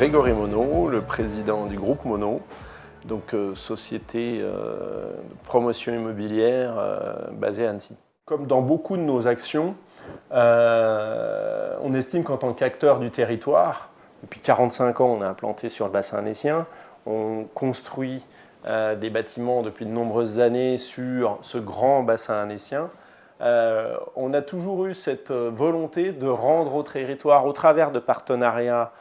Grégory Monod, le président du groupe Monod, donc société de promotion immobilière basée à Annecy. Comme dans beaucoup de nos actions, on estime qu'en tant qu'acteur du territoire, depuis 45 ans on est implanté sur le bassin annécien, on construit des bâtiments depuis de nombreuses années sur ce grand bassin annécien. On a toujours eu cette volonté de rendre au territoire, au travers de partenariats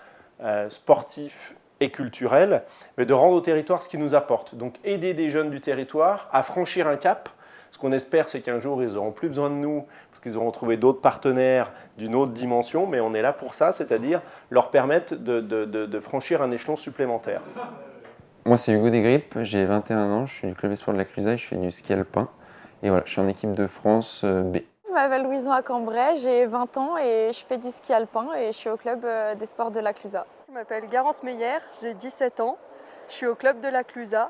sportifs et culturels, mais de rendre au territoire ce qui nous apporte. Donc aider des jeunes du territoire à franchir un cap. Ce qu'on espère, c'est qu'un jour, ils n'auront plus besoin de nous, parce qu'ils auront trouvé d'autres partenaires d'une autre dimension, mais on est là pour ça, c'est-à-dire leur permettre de franchir un échelon supplémentaire. Moi, c'est Hugo Desgrippes, j'ai 21 ans, je suis du club espoir de la Clusa et je fais du ski alpin. Et voilà, je suis en équipe de France B. Je m'appelle Louison Cambrai, j'ai 20 ans et je fais du ski alpin et je suis au club des sports de la Clusa. Je m'appelle Garance Meyer, j'ai 17 ans, je suis au club de la Clusa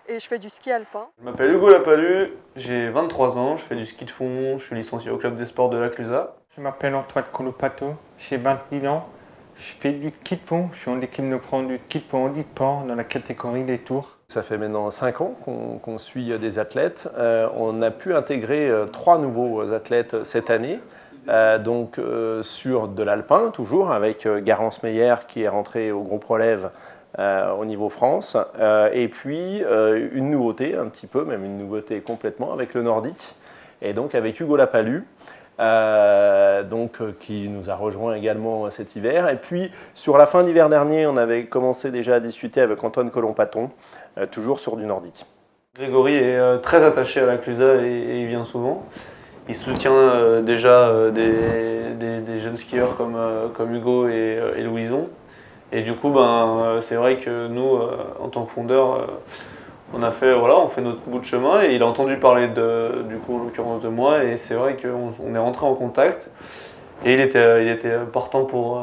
et je fais du ski alpin. Je m'appelle Hugo Lapalu, j'ai 23 ans, je fais du ski de fond, je suis licencié au club des sports de la Clusa. Je m'appelle Antoine Colopato, j'ai 21 ans, je fais du ski de fond, je suis en équipe de France du ski de fond handisport dans la catégorie des tours. Ça fait maintenant 5 ans qu'on suit des athlètes. On a pu intégrer 3 nouveaux athlètes cette année. Sur de l'alpin, toujours, avec Garance Meyer qui est rentrée au groupe relève au niveau France. Et puis une nouveauté, un petit peu, même une nouveauté complètement, avec le nordique. Et donc avec Hugo Lapalu. Qui nous a rejoint également cet hiver. Et puis, sur la fin d'hiver dernier, on avait commencé déjà à discuter avec Antoine Colompaton, toujours sur du nordique. Grégory est très attaché à la Clusa et il vient souvent. Il soutient déjà des jeunes skieurs comme Hugo et Louison. Et du coup, c'est vrai que nous, en tant que fondeurs, on fait notre bout de chemin et il a entendu parler du coup, en l'occurrence de moi, et c'est vrai qu'on est rentré en contact et il était partant pour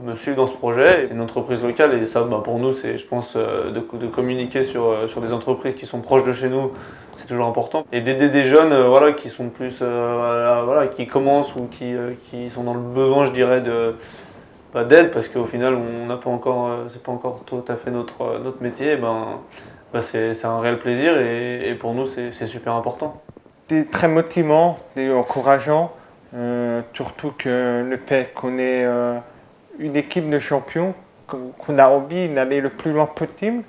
me suivre dans ce projet. C'est une entreprise locale et ça, pour nous, c'est, je pense, de communiquer sur des entreprises qui sont proches de chez nous, c'est toujours important. Et d'aider des jeunes qui sont plus, qui commencent ou qui sont dans le besoin, je dirais, d'aide, parce qu'au final, on n'a pas encore, c'est pas encore tout à fait notre métier. C'est un réel plaisir et pour nous c'est super important. C'est très motivant, c'est encourageant, surtout que le fait qu'on ait une équipe de champions, qu'on a envie d'aller le plus loin possible,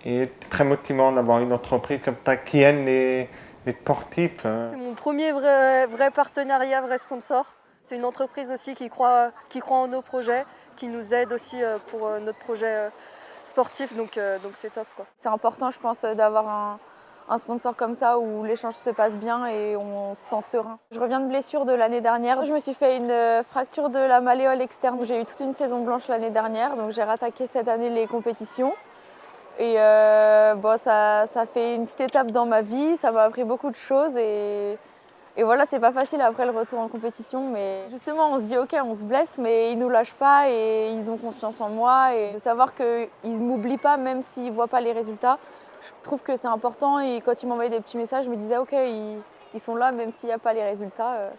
et c'est très motivant d'avoir une entreprise comme ça qui aime les sportifs. C'est mon premier vrai partenariat, vrai sponsor. C'est une entreprise aussi qui croit en nos projets, qui nous aide aussi pour notre projet sportif, donc c'est top, quoi. C'est important, je pense, d'avoir un sponsor comme ça où l'échange se passe bien et on se sent serein. Je reviens de blessure de l'année dernière. Je me suis fait une fracture de la malléole externe. J'ai eu toute une saison blanche l'année dernière, donc j'ai rattaqué cette année les compétitions. Et ça fait une petite étape dans ma vie, ça m'a appris beaucoup de choses et voilà, c'est pas facile après le retour en compétition, mais justement on se dit ok, on se blesse, mais ils nous lâchent pas et ils ont confiance en moi, et de savoir qu'ils m'oublient pas même s'ils voient pas les résultats, je trouve que c'est important. Et quand ils m'envoyaient des petits messages, je me disais ok, ils sont là même s'il n'y a pas les résultats,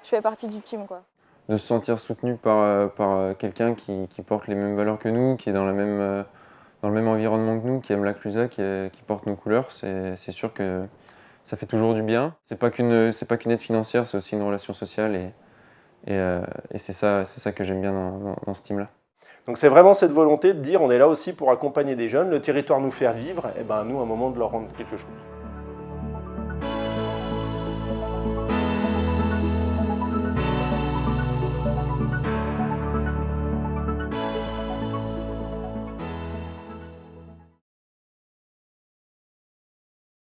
je fais partie du team, quoi. De se sentir soutenu par quelqu'un qui porte les mêmes valeurs que nous, qui est dans le même environnement que nous, qui aime la Clusa, qui porte nos couleurs, c'est sûr que ça fait toujours du bien. C'est pas qu'une aide financière, c'est aussi une relation sociale et c'est ça que j'aime bien dans ce team-là. Donc c'est vraiment cette volonté de dire on est là aussi pour accompagner des jeunes, le territoire nous faire vivre, et nous à un moment de leur rendre quelque chose.